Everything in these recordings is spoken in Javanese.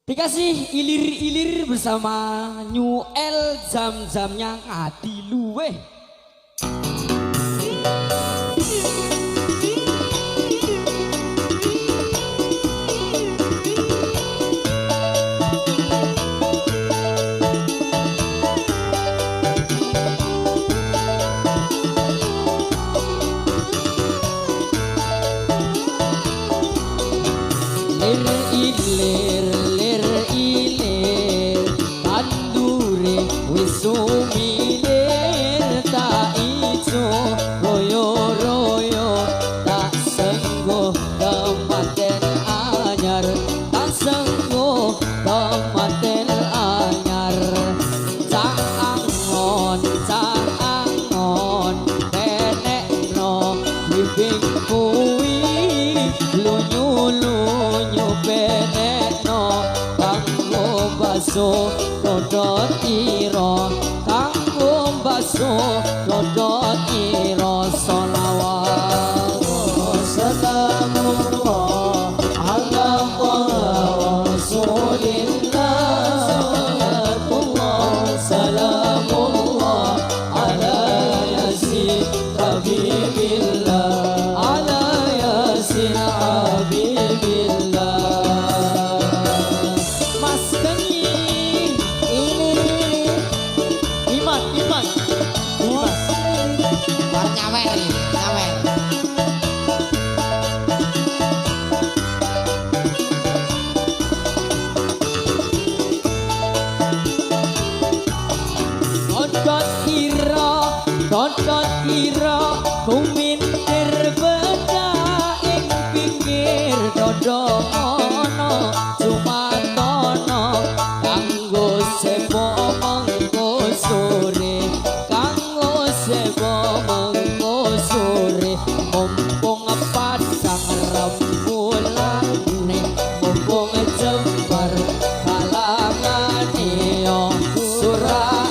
Dikasih ilir-ilir bersama New L jam-jamnya ngadi luweh. Sumilir tak ijo royo-royo tak sengguh tematen anyar tak sengguh tematen anyar cak angon penekno living kuwi lunyu-lunyu penekno kanggo baso dodot ira kanggo baso dodot ira sholawat salamullah ala rasulillah salamullah ala yasin habibillah ala yasin habibillah. Dodot ira kumintir beda ing pinggir dodono Jumatono kanggo sebo mengko sore kanggo sebo mengko sore mumpung padang rembulane mumpung jembar kalangane yo surah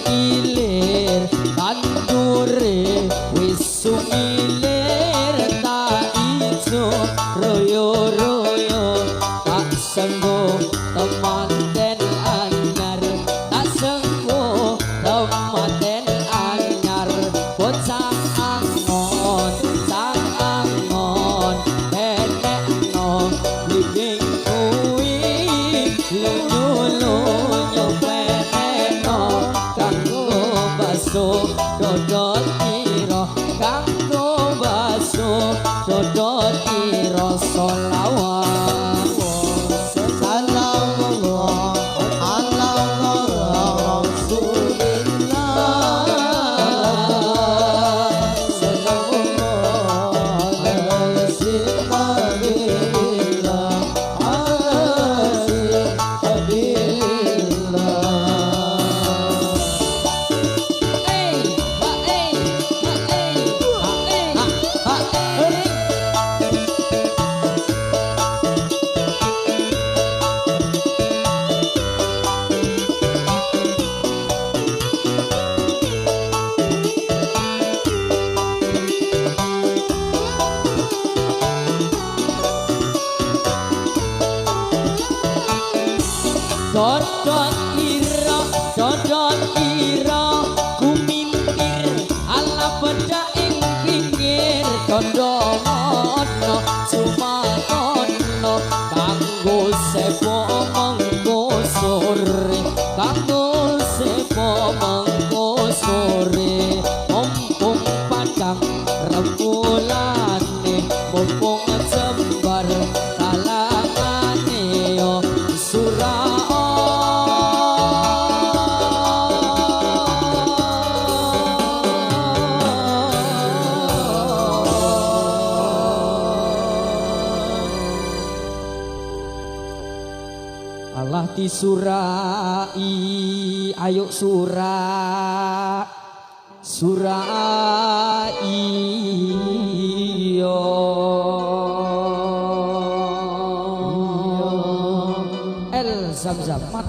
ilir kandure wis sumilir tak ijo royo-royo tak sengguh tematen anyar tak sengguh tematen anyar bocah angon penekno living kuwi lunyu-lunyu dodot ira kanggo baso dodot ira sholawat salamullah ala rasulillah salamullah ala habibillah habibillah. Dodot ira kumintir ala beda ing pinggir dodono Jumatono kanggo sebo mengko sore kanggo sebo mengko sore mumpung padang remulane mumpung jembar kalangane yo Allah disurai ayo surai yo El Zamzam.